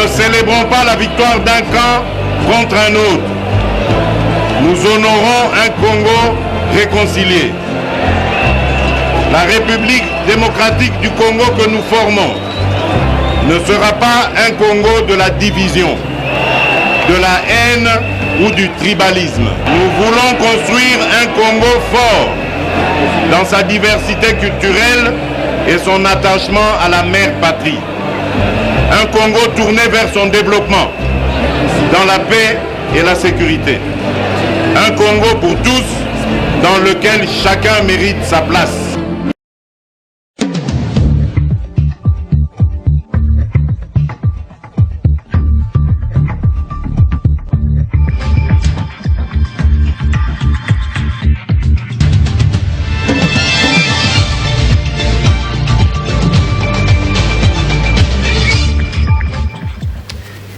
ne célébrons pas la victoire d'un camp contre un autre. Nous honorons un Congo réconcilié. La République démocratique du Congo que nous formons ne sera pas un Congo de la division, de la haine ou du tribalisme. Nous voulons construire un Congo fort dans sa diversité culturelle et son attachement à la mère patrie. Un Congo tourné vers son développement, dans la paix et la sécurité. Un Congo pour tous, dans lequel chacun mérite sa place.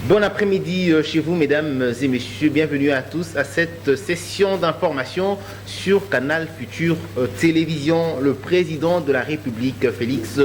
Bon après-midi chez vous, mesdames et messieurs. Bienvenue à tous à cette session d'information sur Canal Futur Télévision. Le président de la République, Félix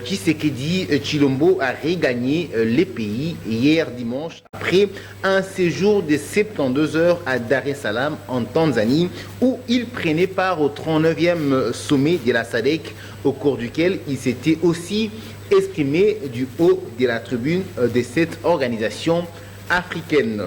Tshisekedi Tshilombo, a regagné les pays hier dimanche après un séjour de 72 heures à Dar es Salaam en Tanzanie où il prenait part au 39e sommet de la SADC au cours duquel il s'était aussi exprimé du haut de la tribune de cette organisation africaine.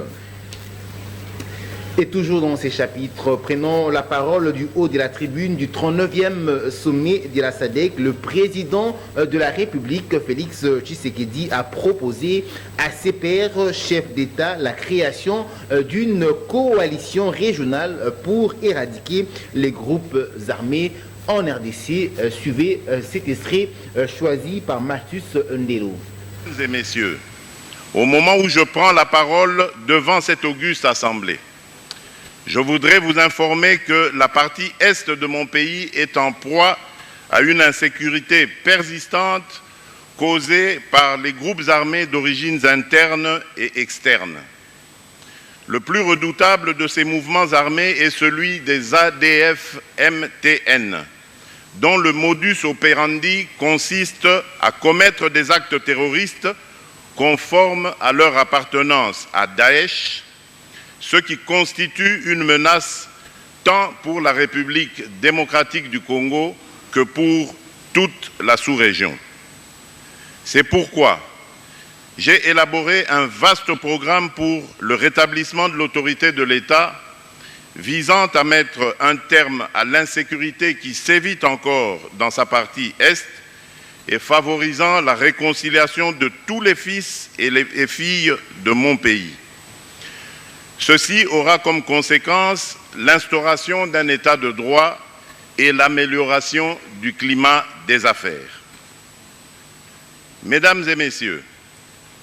Et toujours dans ces chapitres, prenons la parole du haut de la tribune du 39e sommet de la SADC. Le président de la République, Félix Tshisekedi, a proposé à ses pairs chefs d'État la création d'une coalition régionale pour éradiquer les groupes armés en RDC. Suivez cet extrait choisi par Martus Ndelo. Mesdames et messieurs, au moment où je prends la parole devant cette auguste assemblée, je voudrais vous informer que la partie est de mon pays est en proie à une insécurité persistante causée par les groupes armés d'origines internes et externes. Le plus redoutable de ces mouvements armés est celui des ADF-MTN, dont le modus operandi consiste à commettre des actes terroristes conformes à leur appartenance à Daesh, ce qui constitue une menace tant pour la République démocratique du Congo que pour toute la sous-région. C'est pourquoi j'ai élaboré un vaste programme pour le rétablissement de l'autorité de l'État visant à mettre un terme à l'insécurité qui sévit encore dans sa partie Est et favorisant la réconciliation de tous les fils et les filles de mon pays. Ceci aura comme conséquence l'instauration d'un état de droit et l'amélioration du climat des affaires. Mesdames et messieurs,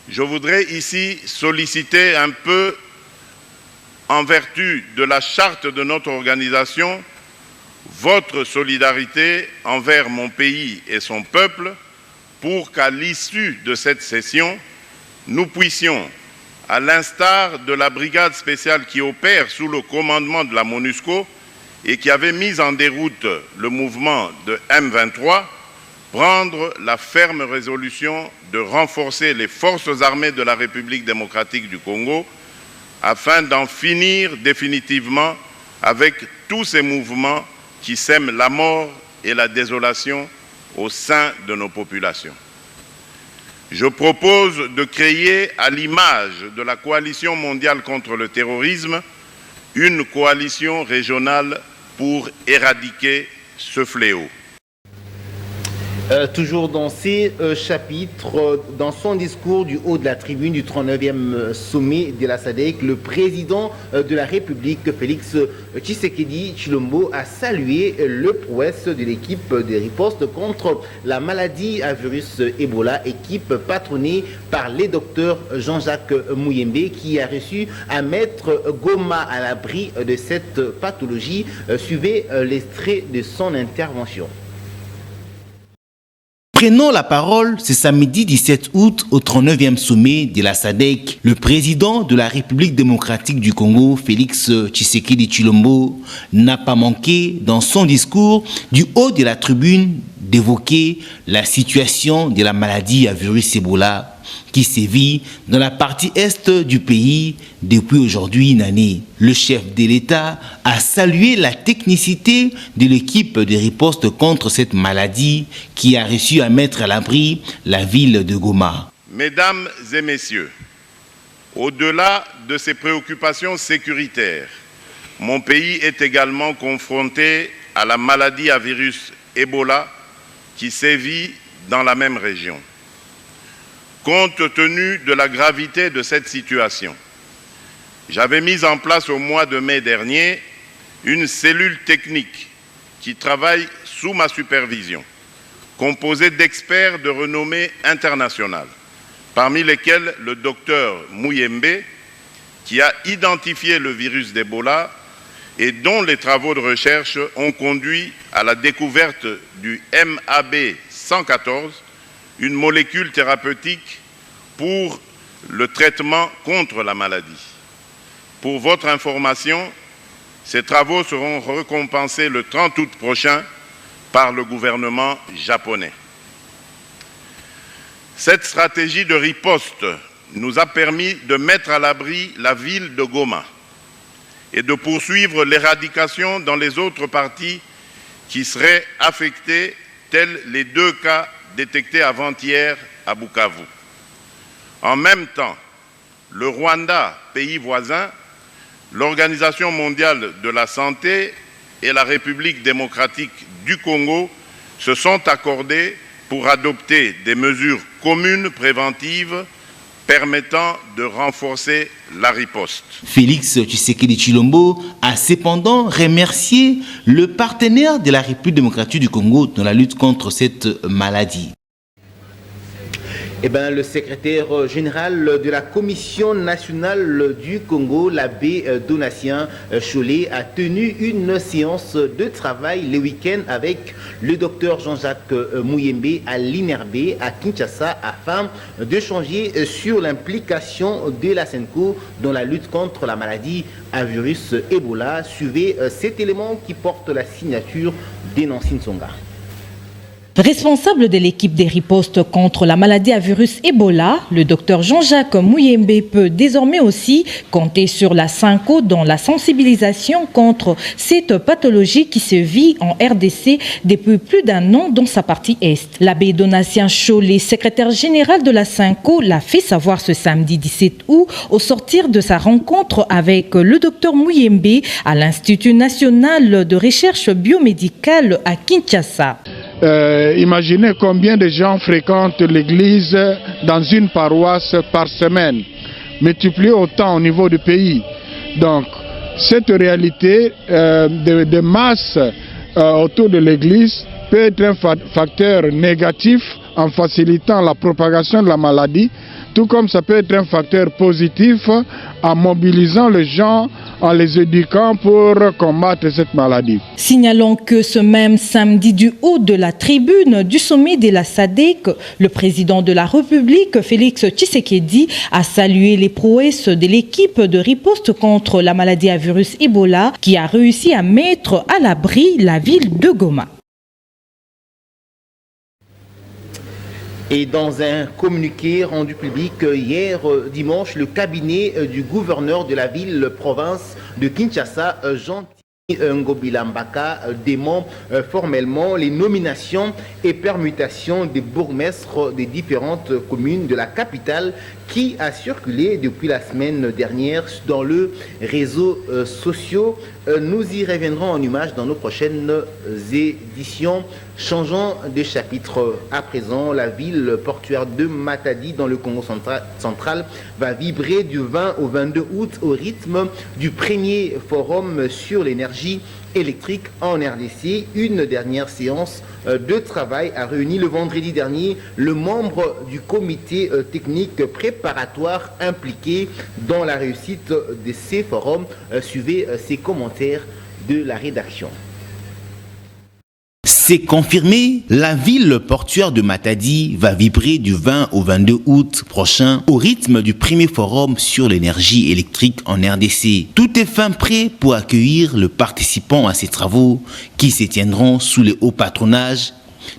je voudrais ici solliciter un peu, en vertu de la charte de notre organisation, votre solidarité envers mon pays et son peuple pour qu'à l'issue de cette session, nous puissions, à l'instar de la brigade spéciale qui opère sous le commandement de la MONUSCO et qui avait mis en déroute le mouvement de M23, prendre la ferme résolution de renforcer les forces armées de la République démocratique du Congo afin d'en finir définitivement avec tous ces mouvements qui sèment la mort et la désolation au sein de nos populations. Je propose de créer, à l'image de la coalition mondiale contre le terrorisme, une coalition régionale pour éradiquer ce fléau. Toujours dans ces chapitres, dans son discours du haut de la tribune du 39e sommet de la SADC, le président de la République, Félix Tshisekedi Tshilombo, a salué le prouesse de l'équipe de riposte contre la maladie à virus Ebola, équipe patronnée par les docteurs Jean-Jacques Muyembe, qui a reçu à mettre Goma à l'abri de cette pathologie. Suivez l'extrait de son intervention. Prenons la parole ce samedi 17 août au 39e sommet de la SADC. Le président de la République démocratique du Congo, Félix Tshisekedi Tshilombo, n'a pas manqué dans son discours du haut de la tribune d'évoquer la situation de la maladie à virus Ebola qui sévit dans la partie est du pays depuis aujourd'hui une année. Le chef de l'État a salué la technicité de l'équipe de riposte contre cette maladie qui a réussi à mettre à l'abri la ville de Goma. Mesdames et messieurs, au-delà de ces préoccupations sécuritaires, mon pays est également confronté à la maladie à virus Ebola qui sévit dans la même région. Compte tenu de la gravité de cette situation, j'avais mis en place au mois de mai dernier une cellule technique qui travaille sous ma supervision, composée d'experts de renommée internationale, parmi lesquels le docteur Muyembe, qui a identifié le virus d'Ebola et dont les travaux de recherche ont conduit à la découverte du MAB114, une molécule thérapeutique pour le traitement contre la maladie. Pour votre information, ces travaux seront récompensés le 30 août prochain par le gouvernement japonais. Cette stratégie de riposte nous a permis de mettre à l'abri la ville de Goma et de poursuivre l'éradication dans les autres parties qui seraient affectées, tels les 2 cas détectés avant-hier à Bukavu. En même temps, le Rwanda, pays voisin, l'Organisation mondiale de la santé et la République démocratique du Congo se sont accordés pour adopter des mesures communes préventives permettant de renforcer la riposte. Félix Tshisekedi Tshilombo a cependant remercié le partenaire de la République démocratique du Congo dans la lutte contre cette maladie. Le secrétaire général de la Commission nationale du Congo, l'abbé Donatien Chollet, a tenu une séance de travail le week-end avec le docteur Jean-Jacques Muyembe à l'INRB à Kinshasa afin d'échanger sur l'implication de la SENCO dans la lutte contre la maladie à virus Ebola. Suivez cet élément qui porte la signature d'Enansi Nsonga. Responsable de l'équipe des ripostes contre la maladie à virus Ebola, le docteur Jean-Jacques Muyembe peut désormais aussi compter sur la SENCO dans la sensibilisation contre cette pathologie qui se vit en RDC depuis plus d'un an dans sa partie Est. L'abbé Donatien Chollet, secrétaire général de la SENCO, l'a fait savoir ce samedi 17 août au sortir de sa rencontre avec le docteur Muyembe à l'Institut national de recherche biomédicale à Kinshasa. Imaginez combien de gens fréquentent l'église dans une paroisse par semaine, multiplié autant au niveau du pays. Donc, cette réalité de masse autour de l'église peut être un facteur négatif en facilitant la propagation de la maladie, tout comme ça peut être un facteur positif en mobilisant les gens, en les éduquant pour combattre cette maladie. Signalons que ce même samedi du haut de la tribune du sommet de la SADC, le président de la République, Félix Tshisekedi, a salué les prouesses de l'équipe de riposte contre la maladie à virus Ebola qui a réussi à mettre à l'abri la ville de Goma. Et dans un communiqué rendu public hier dimanche, le cabinet du gouverneur de la ville-province de Kinshasa, Jean Ngobila Mbaka, dément formellement les nominations et permutations des bourgmestres des différentes communes de la capitale qui a circulé depuis la semaine dernière dans le réseau sociaux. Nous y reviendrons en images dans nos prochaines éditions. Changeons de chapitre à présent. La ville portuaire de Matadi dans le Congo central va vibrer du 20 au 22 août au rythme du premier forum sur l'énergie électrique en RDC. Une dernière séance de travail a réuni le vendredi dernier le membre du comité technique préparatoire impliqué dans la réussite de ces forums. Suivez ces commentaires de la rédaction. C'est confirmé, la ville portuaire de Matadi va vibrer du 20 au 22 août prochain au rythme du premier forum sur l'énergie électrique en RDC. Tout est fin prêt pour accueillir le participant à ces travaux qui se tiendront sous le haut patronage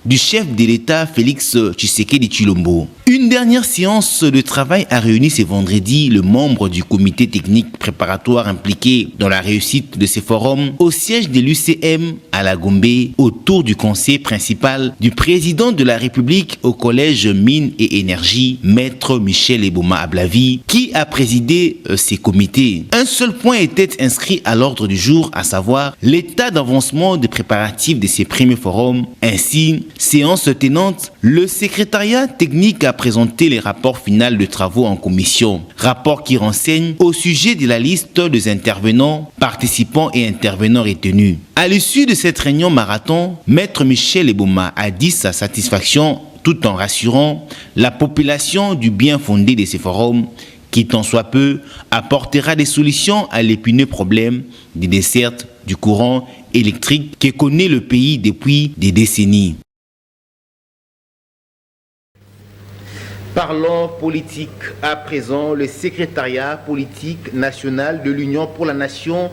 du chef de l'État Félix Tshisekedi Tshilombo. Une dernière séance de travail a réuni ce vendredi le membre du comité technique préparatoire impliqué dans la réussite de ces forums au siège de l'UCM à la Gombe autour du conseil principal du président de la République au collège Mines et Énergie, maître Michel Eboma Ablavi, qui a présidé ces comités. Un seul point était inscrit à l'ordre du jour, à savoir l'état d'avancement des préparatifs de ces premiers forums. Ainsi, séance tenante, le secrétariat technique a présenté les rapports finaux de travaux en commission. Rapport qui renseigne au sujet de la liste des intervenants, participants et intervenants retenus. À l'issue de cette réunion marathon, maître Michel Eboma a dit sa satisfaction tout en rassurant la population du bien fondé de ces forums qui, tant soit peu, apportera des solutions à l'épineux problème des dessertes du courant électrique que connaît le pays depuis des décennies. Parlons politique à présent. Le secrétariat politique national de l'Union pour la nation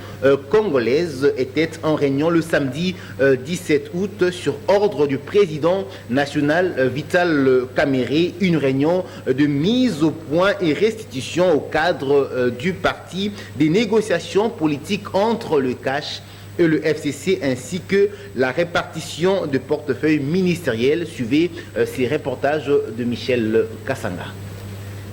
congolaise était en réunion le samedi 17 août sur ordre du président national Vital Kamerhe. Une réunion de mise au point et restitution au cadre du parti des négociations politiques entre le CACH et le FCC, ainsi que la répartition de portefeuilles ministériels. Suivez ces reportages de Michel Kassanga.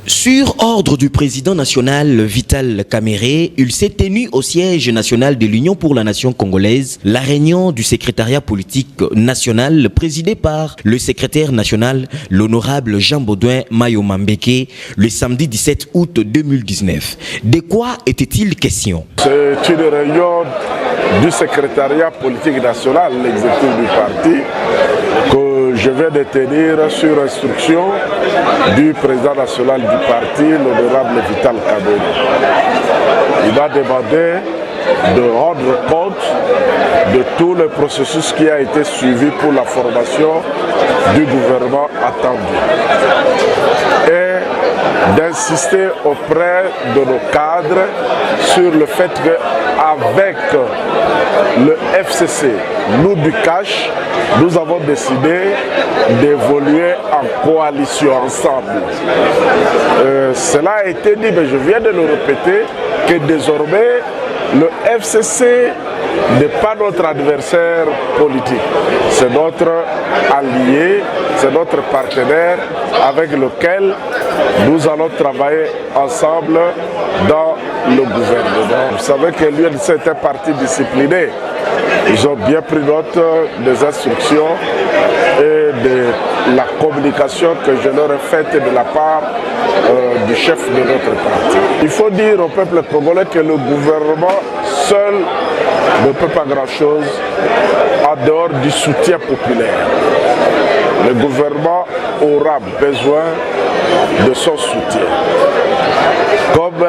Sur ordre du président national Vital Kamerhe, il s'est tenu au siège national de l'Union pour la nation congolaise la réunion du secrétariat politique national présidé par le secrétaire national, l'honorable Jean-Baudouin Mayomambeke, le samedi 17 août 2019. De quoi était-il question? C'est une réunion du secrétariat politique national, l'exécutif du parti, que je vais de tenir sur instruction du président national du parti, l'honorable Vital Kamerhe. Il m'a demandé de rendre compte de tout le processus qui a été suivi pour la formation du gouvernement attendu et d'insister auprès de nos cadres sur le fait qu'avec le FCC, nous du CACH, nous avons décidé d'évoluer en coalition ensemble. Cela a été dit, mais je viens de le répéter, que désormais le FCC n'est pas notre adversaire politique, c'est notre allié, c'est notre partenaire avec lequel nous allons travailler ensemble dans le gouvernement. Vous savez que l'UNC est un parti discipliné. Ils ont bien pris note des instructions et de la communication que je leur ai faite de la part du chef de notre parti. Il faut dire au peuple congolais que le gouvernement seul ne peut pas grand-chose en dehors du soutien populaire. Le gouvernement aura besoin de son soutien. Comme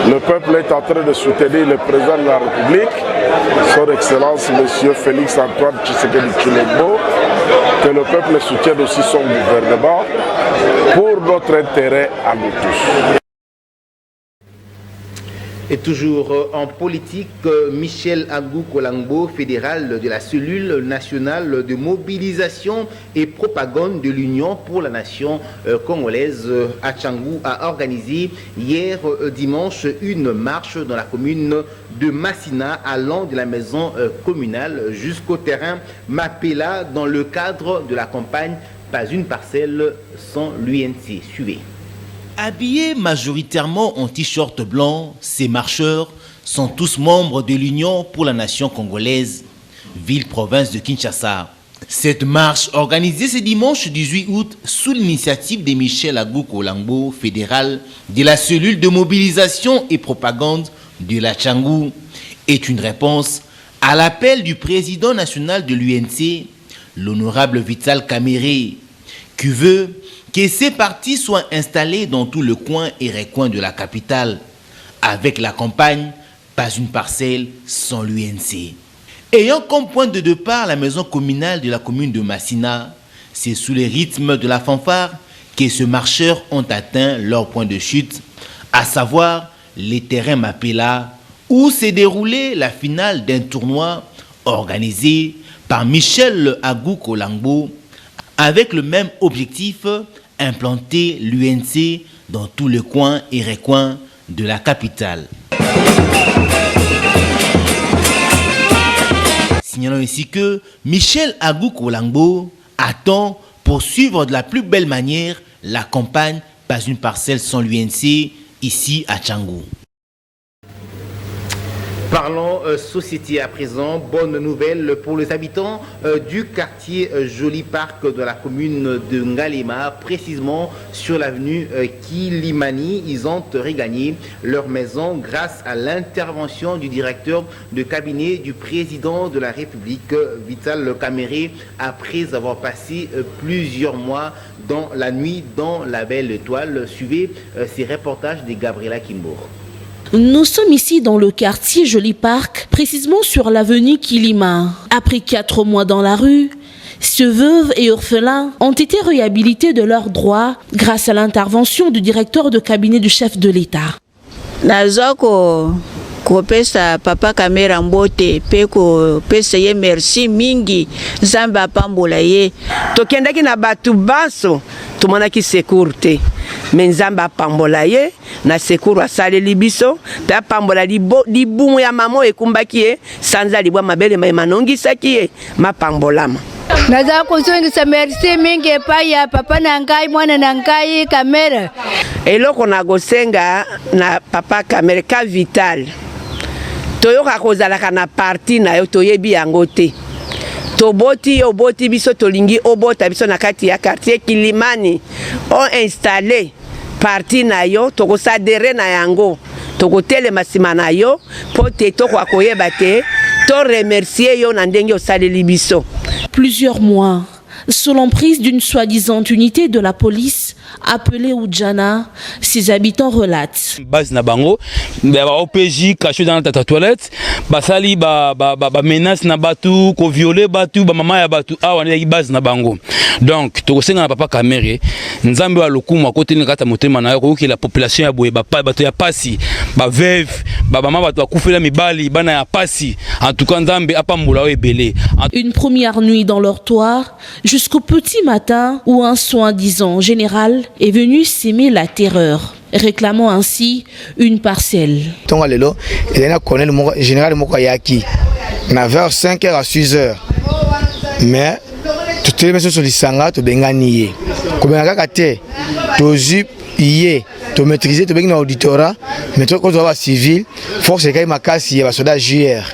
le peuple est en train de soutenir le président de la République, son Excellence M. Félix Antoine Tshisekedi Tshilombo, que le peuple soutienne aussi son gouvernement pour notre intérêt à nous tous. Et toujours en politique, Michel Agou Kolangbo, fédéral de la cellule nationale de mobilisation et propagande de l'Union pour la nation congolaise à Tchangou, a organisé hier dimanche une marche dans la commune de Massina allant de la maison communale jusqu'au terrain Mapela dans le cadre de la campagne Pas une parcelle sans l'UNC. Suivez. Habillés majoritairement en t-shirt blanc, ces marcheurs sont tous membres de l'Union pour la nation congolaise, ville-province de Kinshasa. Cette marche, organisée ce dimanche 18 août sous l'initiative de Michel Agou Kolangbo, fédéral de la cellule de mobilisation et propagande de la Tchangou, est une réponse à l'appel du président national de l'UNC, l'honorable Vital Kamerhe, qui veut que ces partis soient installés dans tout le coin et recoin de la capitale, avec la campagne Pas une parcelle sans l'UNC. Ayant comme point de départ la maison communale de la commune de Massina, c'est sous les rythmes de la fanfare que ces marcheurs ont atteint leur point de chute, à savoir les terrains Mapela, où s'est déroulée la finale d'un tournoi organisé par par Michel Agou Kolangbo avec le même objectif, implanter l'UNC dans tous les coins et recoins de la capitale. Signalons ici que Michel Agou Kolangbo attend poursuivre de la plus belle manière la campagne Pas une parcelle sans l'UNC ici à Tchangou. Parlons société à présent. Bonne nouvelle pour les habitants du quartier Joli Parc de la commune de Ngalema, précisément sur l'avenue Kilimani. Ils ont regagné leur maison grâce à l'intervention du directeur de cabinet du président de la République, Vital Kamere, après avoir passé plusieurs mois dans la nuit dans la belle étoile. Suivez ces reportages de Gabriela Kimbour. Nous sommes ici dans le quartier Joli Parc, précisément sur l'avenue Kilima. Après 4 mois dans la rue, ces veuves et orphelins ont été réhabilités de leurs droits grâce à l'intervention du directeur de cabinet du chef de l'État. Kopesa papa Kamera mbote peko pesa ye merci mingi zamba pambola ye tokendaki na batu baso tumonaki sécurité mais nzamba pambola ye na sekuru asale libiso ta pambola libumu ya mamo ekumbaki ye sanza libwa mabele manongisaki ye mapambolama. Naza kusungisa merci mingi epai ya papa na ngai mwana na ngai Kamera. Eloko na gosenga na papa Kamera ka Vital toyoka kozalaka na parti na yo toyebi yango te. Toboti oboti biso tolingi obota biso na kati ya quartier Kilimani on installé parti na yo tokosadere na yango tokotelema sima na yo po te tokwa koyeba te to remercier yo na ndenge osaleli biso. Plusieurs mois sous l'emprise d'une soi-disant unité de la police appelée Oudjana, ses habitants relatent. Base na bango, ba OPJ caché dans ta toilette, basali ba menace na batu, ko violer batu, ba mama ya batu, awa na base na bango. Donc to senga na papa Kamere, nzambe wa lokumu akote ni kata motema na yo ko la population ya boye ba batu ya pasi, ba veuve, ba mama batu akufela mibali bana ya pasi. En tout cas nzambe apambula o ebele. Une première nuit dans leur toit jusqu'au petit matin où un soi-disant général est venu s'aimer la terreur, réclamant ainsi une parcelle. Général vers 5h à 6h. Mais toutes les personnes sont des sangas, tu benga nié. Comme un gars tu yé, tu maîtriser, tu benga auditorat, mais toi quand tu vas civil, force que makasi ya soda JR.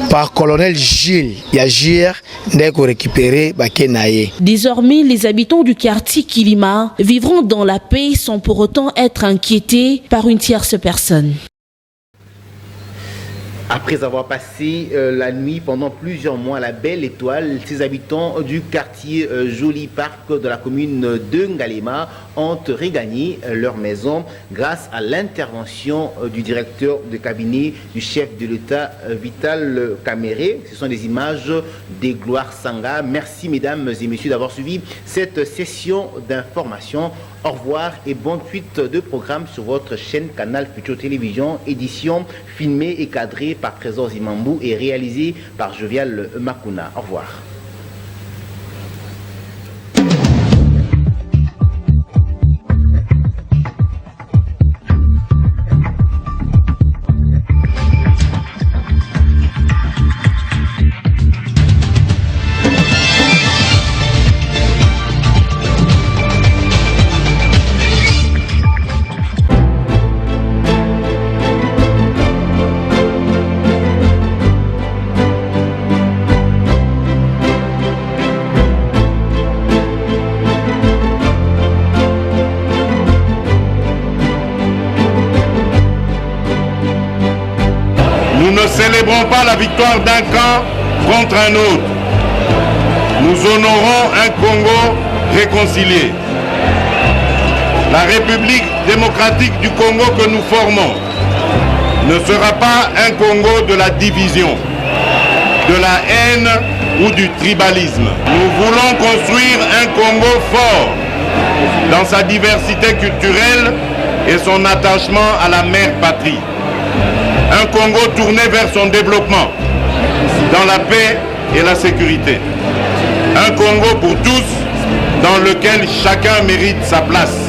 Par colonel Gilles, il y a JR d'être récupéré bakenaye. Désormais, les habitants du quartier Kilima vivront dans la paix sans pour autant être inquiétés par une tierce personne. Après avoir passé la nuit pendant plusieurs mois à la belle étoile, ces habitants du quartier Joli Parc de la commune de Ngalema ont regagné leur maison grâce à l'intervention du directeur de cabinet du chef de l'État, Vital Kamere. Ce sont des images des Gloires Sanga. Merci mesdames et messieurs d'avoir suivi cette session d'information. Au revoir et bonne suite de programme sur votre chaîne Canal Futur Télévision, édition filmée et cadrée par Trésor Zimambou et réalisée par Jovial Makuna. Au revoir. Nous ne célébrons pas la victoire d'un camp contre un autre. Nous honorons un Congo réconcilié. La République démocratique du Congo que nous formons ne sera pas un Congo de la division, de la haine ou du tribalisme. Nous voulons construire un Congo fort dans sa diversité culturelle et son attachement à la mère patrie. Un Congo tourné vers son développement, dans la paix et la sécurité. Un Congo pour tous dans lequel chacun mérite sa place.